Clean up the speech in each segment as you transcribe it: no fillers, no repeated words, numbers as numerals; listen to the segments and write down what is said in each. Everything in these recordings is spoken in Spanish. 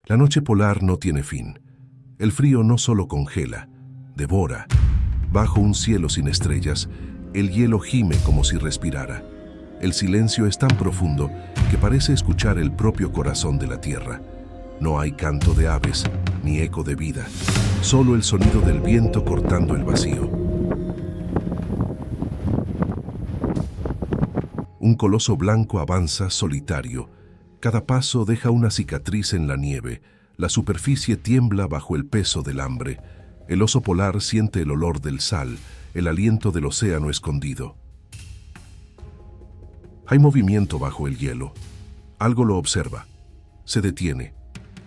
La noche polar no tiene fin. El frío no solo congela, devora. Bajo un cielo sin estrellas, el hielo gime como si respirara. El silencio es tan profundo que parece escuchar el propio corazón de la tierra. No hay canto de aves, ni eco de vida, solo el sonido del viento cortando el vacío. Un coloso blanco avanza solitario. Cada paso deja una cicatriz en la nieve. La superficie tiembla bajo el peso del hambre. El oso polar siente el olor del sal, el aliento del océano escondido. Hay movimiento bajo el hielo. Algo lo observa. Se detiene.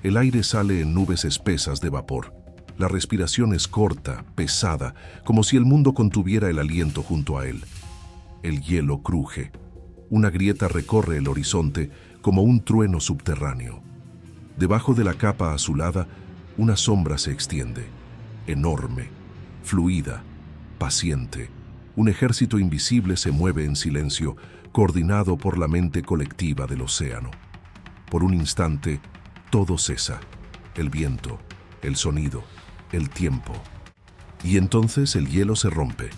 El aire sale en nubes espesas de vapor. La respiración es corta, pesada, como si el mundo contuviera el aliento junto a él. El hielo cruje. Una grieta recorre el horizonte como un trueno subterráneo. Debajo de la capa azulada, una sombra se extiende. Enorme, fluida, paciente. Un ejército invisible se mueve en silencio, coordinado por la mente colectiva del océano. Por un instante, todo cesa. El viento, el sonido, el tiempo. Y entonces el hielo se rompe.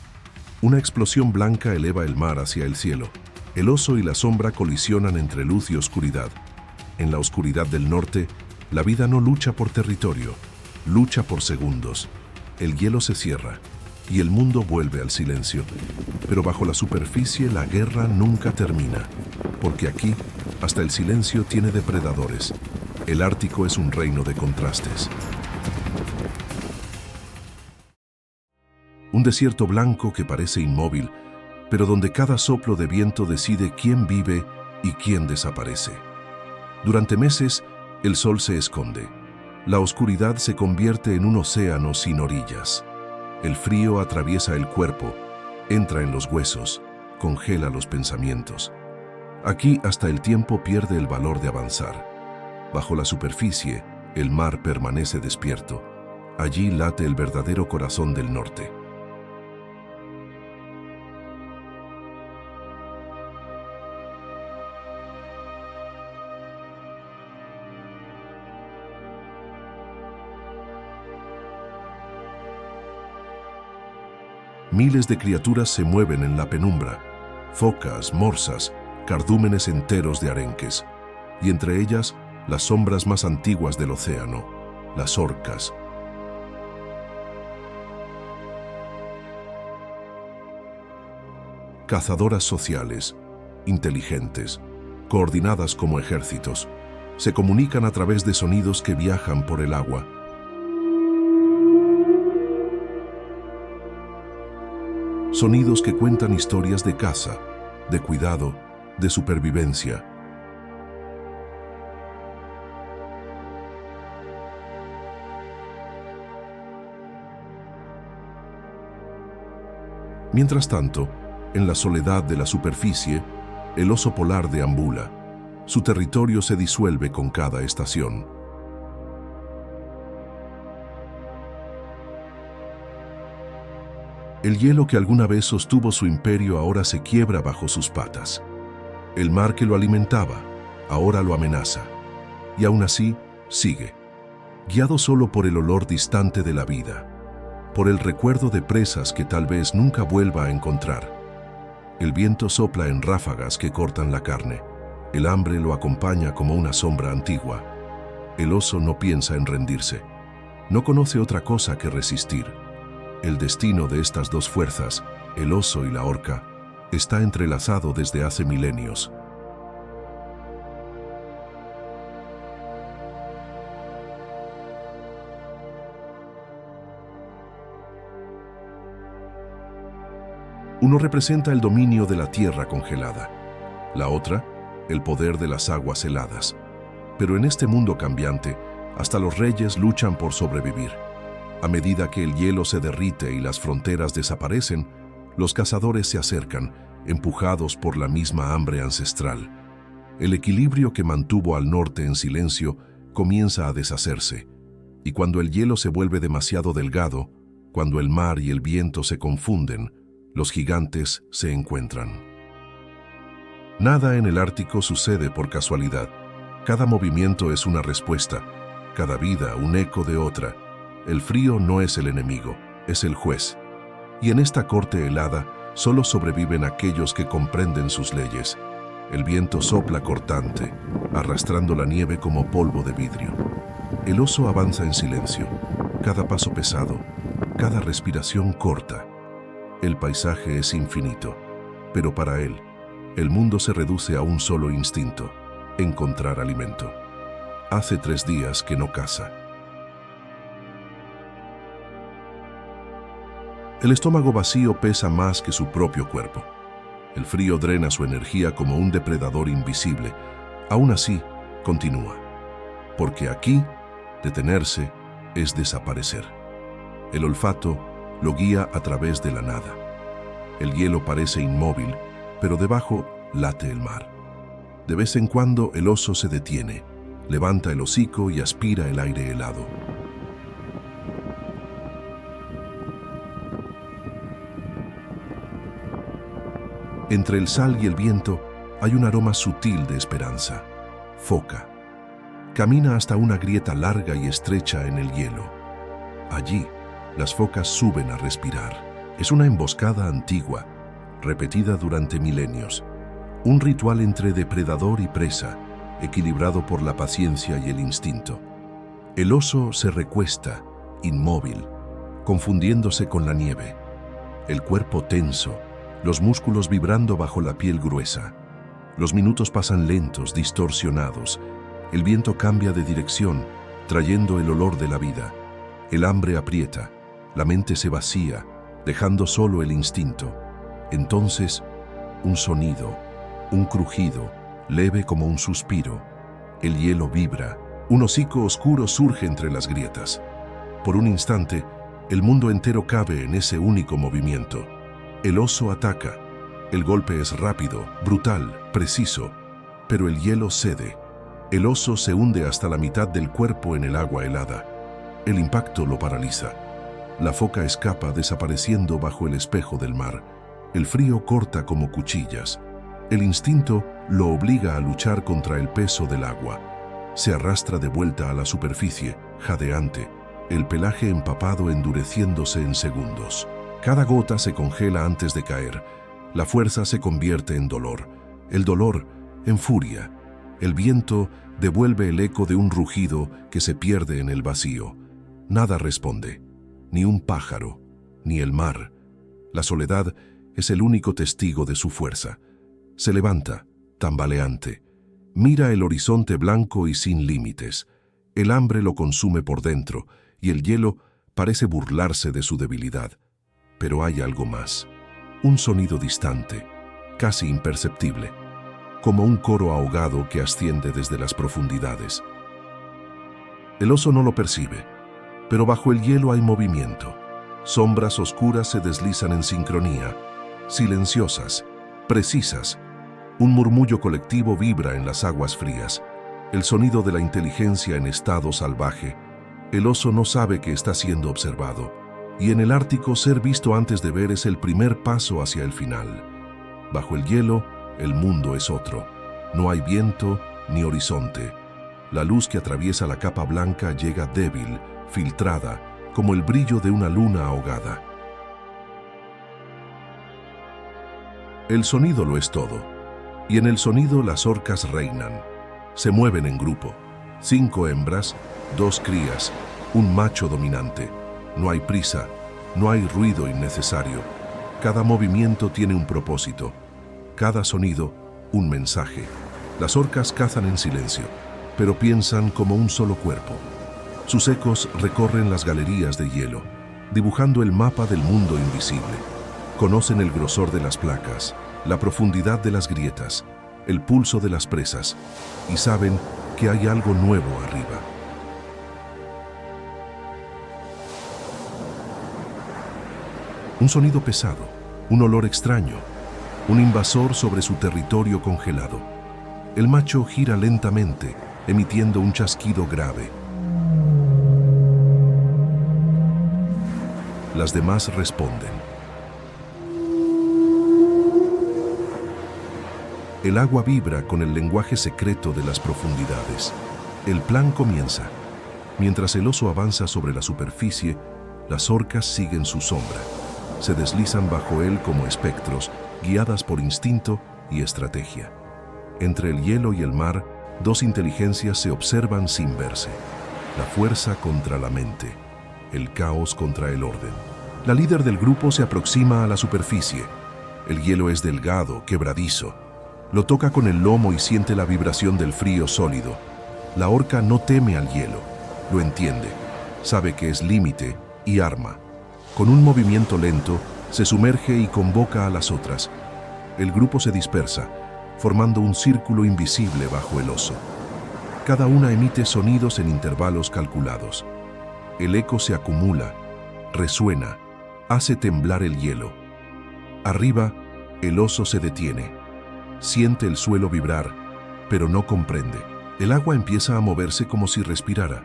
Una explosión blanca eleva el mar hacia el cielo. El oso y la sombra colisionan entre luz y oscuridad. En la oscuridad del norte, la vida no lucha por territorio, lucha por segundos. El hielo se cierra y el mundo vuelve al silencio. Pero bajo la superficie la guerra nunca termina, porque aquí hasta el silencio tiene depredadores. El Ártico es un reino de contrastes. Un desierto blanco que parece inmóvil, pero donde cada soplo de viento decide quién vive y quién desaparece. Durante meses, el sol se esconde. La oscuridad se convierte en un océano sin orillas. El frío atraviesa el cuerpo, entra en los huesos, congela los pensamientos. Aquí hasta el tiempo pierde el valor de avanzar. Bajo la superficie, el mar permanece despierto. Allí late el verdadero corazón del norte. Miles de criaturas se mueven en la penumbra, focas, morsas, cardúmenes enteros de arenques, y entre ellas las sombras más antiguas del océano, las orcas. Cazadoras sociales, inteligentes, coordinadas como ejércitos, se comunican a través de sonidos que viajan por el agua. Sonidos que cuentan historias de caza, de cuidado, de supervivencia. Mientras tanto, en la soledad de la superficie, el oso polar deambula. Su territorio se disuelve con cada estación. El hielo que alguna vez sostuvo su imperio ahora se quiebra bajo sus patas. El mar que lo alimentaba, ahora lo amenaza. Y aún así, sigue, guiado solo por el olor distante de la vida, por el recuerdo de presas que tal vez nunca vuelva a encontrar. El viento sopla en ráfagas que cortan la carne. El hambre lo acompaña como una sombra antigua. El oso no piensa en rendirse. No conoce otra cosa que resistir. El destino de estas dos fuerzas, el oso y la orca, está entrelazado desde hace milenios. Uno representa el dominio de la tierra congelada, la otra, el poder de las aguas heladas. Pero en este mundo cambiante, hasta los reyes luchan por sobrevivir. A medida que el hielo se derrite y las fronteras desaparecen, los cazadores se acercan, empujados por la misma hambre ancestral. El equilibrio que mantuvo al norte en silencio comienza a deshacerse, y cuando el hielo se vuelve demasiado delgado, cuando el mar y el viento se confunden, los gigantes se encuentran. Nada en el Ártico sucede por casualidad. Cada movimiento es una respuesta. cada vida un eco de otra. El frío no es el enemigo, es el juez. Y en esta corte helada solo sobreviven aquellos que comprenden sus leyes. El viento sopla cortante, arrastrando la nieve como polvo de vidrio. El oso avanza en silencio, cada paso pesado, cada respiración corta. El paisaje es infinito, pero para él, el mundo se reduce a un solo instinto: encontrar alimento. Hace 3 días que no caza. El estómago vacío pesa más que su propio cuerpo. El frío drena su energía como un depredador invisible. Aún así, continúa. Porque aquí, detenerse es desaparecer. El olfato lo guía a través de la nada. El hielo parece inmóvil, pero debajo late el mar. De vez en cuando el oso se detiene, levanta el hocico y aspira el aire helado. Entre el sal y el viento hay un aroma sutil de esperanza. Foca. Camina hasta una grieta larga y estrecha en el hielo. Allí, las focas suben a respirar. Es una emboscada antigua, repetida durante milenios. Un ritual entre depredador y presa, equilibrado por la paciencia y el instinto. El oso se recuesta, inmóvil, confundiéndose con la nieve. El cuerpo tenso, los músculos vibrando bajo la piel gruesa. Los minutos pasan lentos, distorsionados. El viento cambia de dirección, trayendo el olor de la vida. El hambre aprieta, la mente se vacía, dejando solo el instinto. Entonces, un sonido, un crujido, leve como un suspiro. El hielo vibra, un hocico oscuro surge entre las grietas. Por un instante, el mundo entero cabe en ese único movimiento. El oso ataca. El golpe es rápido, brutal, preciso, pero el hielo cede. El oso se hunde hasta la mitad del cuerpo en el agua helada. El impacto lo paraliza. La foca escapa desapareciendo bajo el espejo del mar. El frío corta como cuchillas. El instinto lo obliga a luchar contra el peso del agua. Se arrastra de vuelta a la superficie, jadeante, el pelaje empapado endureciéndose en segundos. Cada gota se congela antes de caer. La fuerza se convierte en dolor. El dolor en furia. El viento devuelve el eco de un rugido que se pierde en el vacío. Nada responde. Ni un pájaro, ni el mar. La soledad es el único testigo de su fuerza. Se levanta, tambaleante. Mira el horizonte blanco y sin límites. El hambre lo consume por dentro y el hielo parece burlarse de su debilidad. Pero hay algo más. Un sonido distante, casi imperceptible, como un coro ahogado que asciende desde las profundidades. El oso no lo percibe, pero bajo el hielo hay movimiento. Sombras oscuras se deslizan en sincronía, silenciosas, precisas. Un murmullo colectivo vibra en las aguas frías, el sonido de la inteligencia en estado salvaje. El oso no sabe que está siendo observado, y en el Ártico ser visto antes de ver es el primer paso hacia el final. Bajo el hielo, el mundo es otro. No hay viento ni horizonte. La luz que atraviesa la capa blanca llega débil, filtrada, como el brillo de una luna ahogada. El sonido lo es todo, y en el sonido las orcas reinan. Se mueven en grupo. 5 hembras, 2 crías, un macho dominante. No hay prisa, no hay ruido innecesario. Cada movimiento tiene un propósito. Cada sonido, un mensaje. Las orcas cazan en silencio, pero piensan como un solo cuerpo. Sus ecos recorren las galerías de hielo, dibujando el mapa del mundo invisible. Conocen el grosor de las placas, la profundidad de las grietas, el pulso de las presas, y saben que hay algo nuevo arriba. Un sonido pesado, un olor extraño, un invasor sobre su territorio congelado. El macho gira lentamente, emitiendo un chasquido grave. Las demás responden. El agua vibra con el lenguaje secreto de las profundidades. El plan comienza. Mientras el oso avanza sobre la superficie, las orcas siguen su sombra. Se deslizan bajo él como espectros, guiadas por instinto y estrategia. Entre el hielo y el mar, dos inteligencias se observan sin verse. La fuerza contra la mente, el caos contra el orden. La líder del grupo se aproxima a la superficie. El hielo es delgado, quebradizo. Lo toca con el lomo y siente la vibración del frío sólido. La orca no teme al hielo, lo entiende, sabe que es límite y arma. Con un movimiento lento, se sumerge y convoca a las otras. El grupo se dispersa, formando un círculo invisible bajo el oso. Cada una emite sonidos en intervalos calculados. El eco se acumula, resuena, hace temblar el hielo. Arriba, el oso se detiene. Siente el suelo vibrar, pero no comprende. El agua empieza a moverse como si respirara.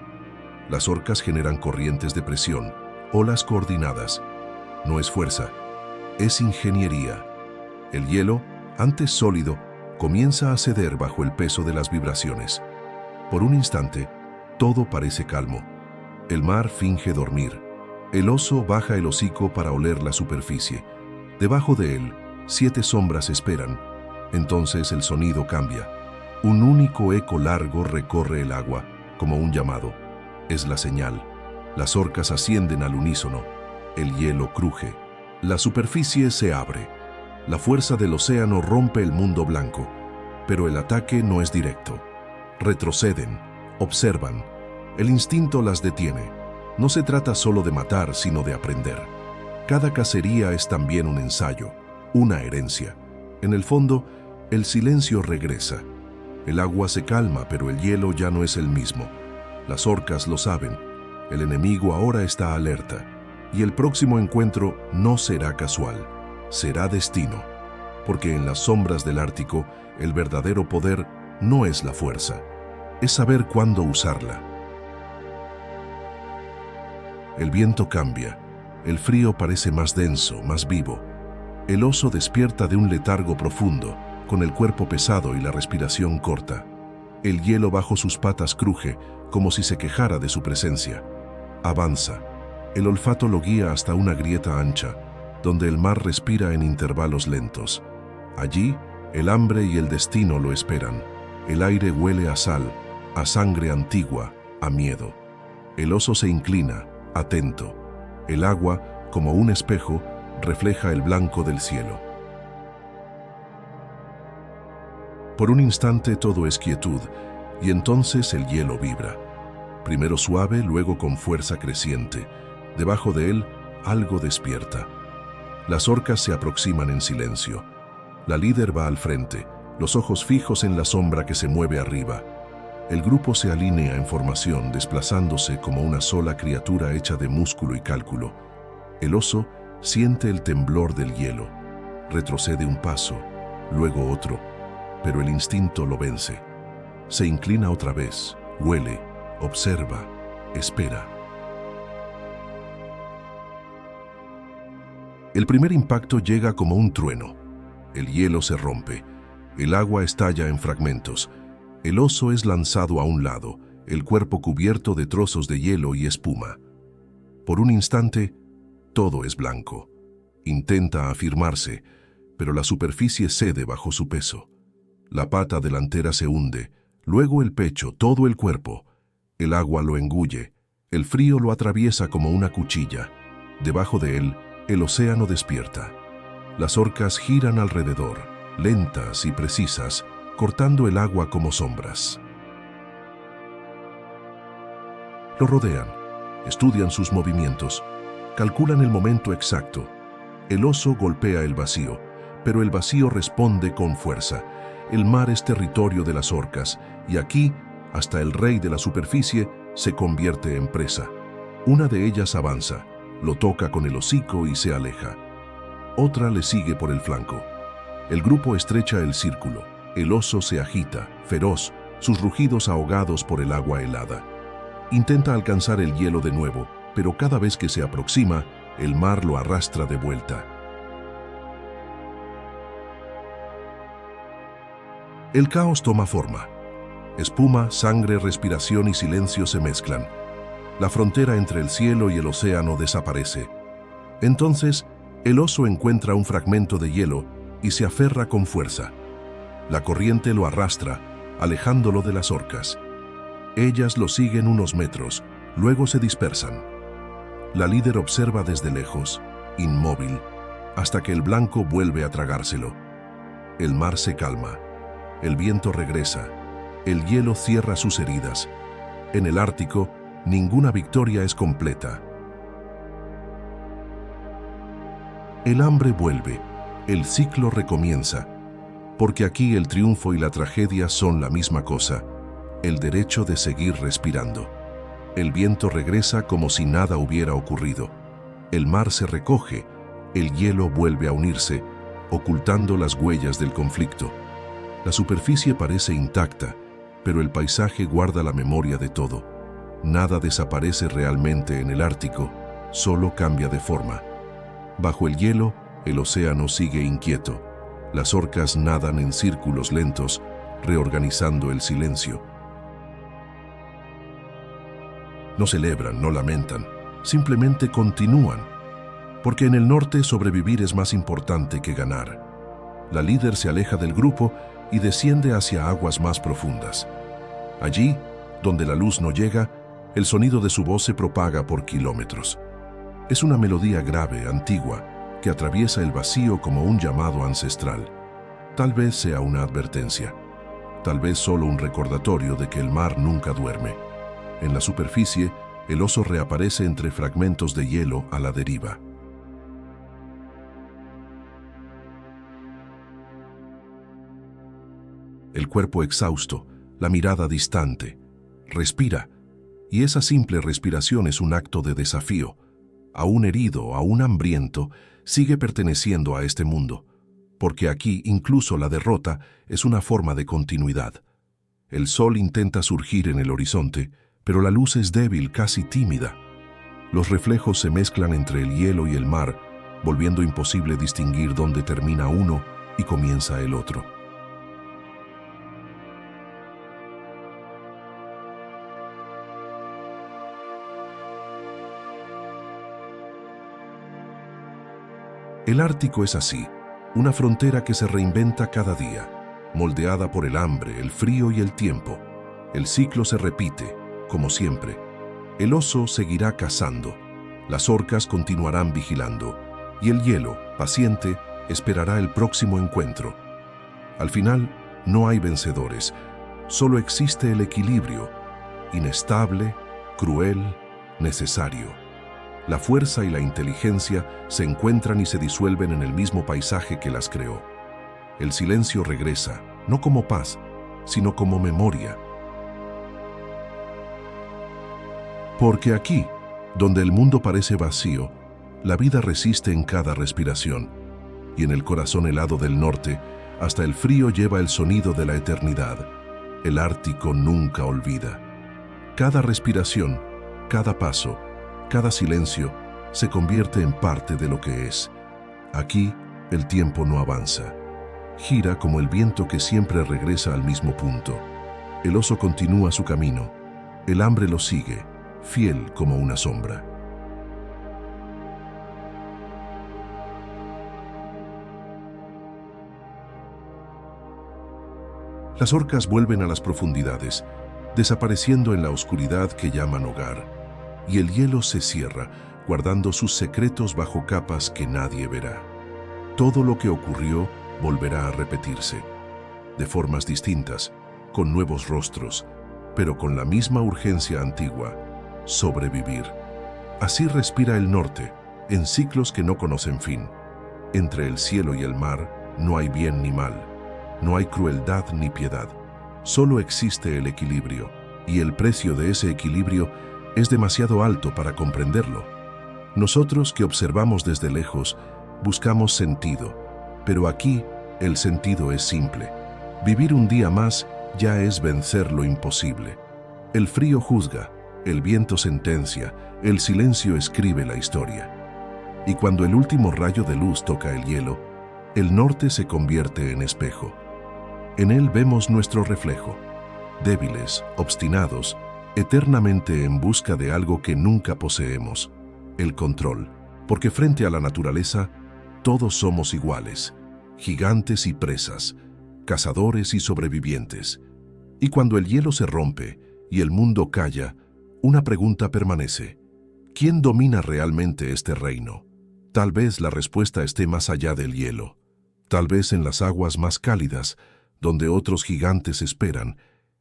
Las orcas generan corrientes de presión, olas coordinadas. No es fuerza, es ingeniería. El hielo, antes sólido, comienza a ceder bajo el peso de las vibraciones. Por un instante, todo parece calmo. El mar finge dormir. El oso baja el hocico para oler la superficie. Debajo de él, 7 sombras esperan. Entonces el sonido cambia. Un único eco largo recorre el agua, como un llamado. Es la señal. Las orcas ascienden al unísono. El hielo cruje. La superficie se abre. La fuerza del océano rompe el mundo blanco. Pero el ataque no es directo. Retroceden, observan. El instinto las detiene. No se trata solo de matar, sino de aprender. Cada cacería es también un ensayo, una herencia. En el fondo, el silencio regresa. El agua se calma, pero el hielo ya no es el mismo. Las orcas lo saben. El enemigo ahora está alerta. Y el próximo encuentro no será casual, será destino. Porque en las sombras del Ártico, el verdadero poder no es la fuerza, es saber cuándo usarla. El viento cambia. El frío parece más denso, más vivo. El oso despierta de un letargo profundo, con el cuerpo pesado y la respiración corta. El hielo bajo sus patas cruje, como si se quejara de su presencia. Avanza. El olfato lo guía hasta una grieta ancha, donde el mar respira en intervalos lentos. Allí, el hambre y el destino lo esperan. El aire huele a sal, a sangre antigua, a miedo. El oso se inclina, atento. El agua, como un espejo, refleja el blanco del cielo. Por un instante todo es quietud, y entonces el hielo vibra. Primero suave, luego con fuerza creciente. Debajo de él, algo despierta. Las orcas se aproximan en silencio. La líder va al frente, los ojos fijos en la sombra que se mueve arriba. El grupo se alinea en formación, desplazándose como una sola criatura hecha de músculo y cálculo. El oso siente el temblor del hielo. Retrocede un paso, luego otro, pero el instinto lo vence. Se inclina otra vez, huele, observa, espera. El primer impacto llega como un trueno. El hielo se rompe. El agua estalla en fragmentos. El oso es lanzado a un lado, el cuerpo cubierto de trozos de hielo y espuma. Por un instante, todo es blanco. Intenta afirmarse, pero la superficie cede bajo su peso. La pata delantera se hunde, luego el pecho, todo el cuerpo. El agua lo engulle, el frío lo atraviesa como una cuchilla. Debajo de él, el océano despierta. Las orcas giran alrededor, lentas y precisas, cortando el agua como sombras. Lo rodean, estudian sus movimientos, calculan el momento exacto. El oso golpea el vacío, pero el vacío responde con fuerza. El mar es territorio de las orcas, y aquí, hasta el rey de la superficie, se convierte en presa. Una de ellas avanza, lo toca con el hocico y se aleja. Otra le sigue por el flanco. El grupo estrecha el círculo. El oso se agita, feroz, sus rugidos ahogados por el agua helada. Intenta alcanzar el hielo de nuevo, pero cada vez que se aproxima, el mar lo arrastra de vuelta. El caos toma forma. Espuma, sangre, respiración y silencio se mezclan. La frontera entre el cielo y el océano desaparece. Entonces, el oso encuentra un fragmento de hielo y se aferra con fuerza. La corriente lo arrastra, alejándolo de las orcas. Ellas lo siguen unos metros, luego se dispersan. La líder observa desde lejos, inmóvil, hasta que el blanco vuelve a tragárselo. El mar se calma, el viento regresa, el hielo cierra sus heridas. En el Ártico, ninguna victoria es completa. El hambre vuelve, el ciclo recomienza, porque aquí el triunfo y la tragedia son la misma cosa, el derecho de seguir respirando. El viento regresa como si nada hubiera ocurrido. El mar se recoge, el hielo vuelve a unirse, ocultando las huellas del conflicto. La superficie parece intacta, pero el paisaje guarda la memoria de todo. Nada desaparece realmente en el Ártico, solo cambia de forma. Bajo el hielo, el océano sigue inquieto. Las orcas nadan en círculos lentos, reorganizando el silencio. No celebran, no lamentan, simplemente continúan. Porque en el norte sobrevivir es más importante que ganar. La líder se aleja del grupo y desciende hacia aguas más profundas. Allí, donde la luz no llega, el sonido de su voz se propaga por kilómetros. Es una melodía grave, antigua, que atraviesa el vacío como un llamado ancestral. Tal vez sea una advertencia, tal vez solo un recordatorio de que el mar nunca duerme. En la superficie, el oso reaparece entre fragmentos de hielo a la deriva. El cuerpo exhausto, la mirada distante. Respira, y esa simple respiración es un acto de desafío. Aún herido, aún hambriento, sigue perteneciendo a este mundo, porque aquí incluso la derrota es una forma de continuidad. El sol intenta surgir en el horizonte, pero la luz es débil, casi tímida. Los reflejos se mezclan entre el hielo y el mar, volviendo imposible distinguir dónde termina uno y comienza el otro. El Ártico es así, una frontera que se reinventa cada día, moldeada por el hambre, el frío y el tiempo. El ciclo se repite, como siempre. El oso seguirá cazando, las orcas continuarán vigilando, y el hielo, paciente, esperará el próximo encuentro. Al final, no hay vencedores, solo existe el equilibrio, inestable, cruel, necesario. La fuerza y la inteligencia se encuentran y se disuelven en el mismo paisaje que las creó. El silencio regresa, no como paz, sino como memoria. Porque aquí, donde el mundo parece vacío, la vida resiste en cada respiración, y en el corazón helado del norte, hasta el frío lleva el sonido de la eternidad. El Ártico nunca olvida. Cada respiración, cada paso, cada silencio se convierte en parte de lo que es. Aquí, el tiempo no avanza. Gira como el viento que siempre regresa al mismo punto. El oso continúa su camino. El hambre lo sigue, fiel como una sombra. Las orcas vuelven a las profundidades, desapareciendo en la oscuridad que llaman hogar. Y el hielo se cierra, guardando sus secretos bajo capas que nadie verá. Todo lo que ocurrió volverá a repetirse, de formas distintas, con nuevos rostros, pero con la misma urgencia antigua: sobrevivir. Así respira el norte, en ciclos que no conocen fin. Entre el cielo y el mar no hay bien ni mal, no hay crueldad ni piedad, solo existe el equilibrio, y el precio de ese equilibrio es demasiado alto para comprenderlo. Nosotros que observamos desde lejos, buscamos sentido, pero aquí el sentido es simple. Vivir un día más ya es vencer lo imposible. El frío juzga, el viento sentencia, el silencio escribe la historia. Y cuando el último rayo de luz toca el hielo, el norte se convierte en espejo. En él vemos nuestro reflejo, débiles, obstinados, eternamente en busca de algo que nunca poseemos, el control, porque frente a la naturaleza, todos somos iguales, gigantes y presas, cazadores y sobrevivientes. Y cuando el hielo se rompe y el mundo calla, una pregunta permanece: ¿quién domina realmente este reino? Tal vez la respuesta esté más allá del hielo, tal vez en las aguas más cálidas, donde otros gigantes esperan,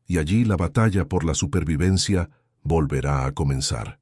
y allí la batalla por la supervivencia volverá a comenzar.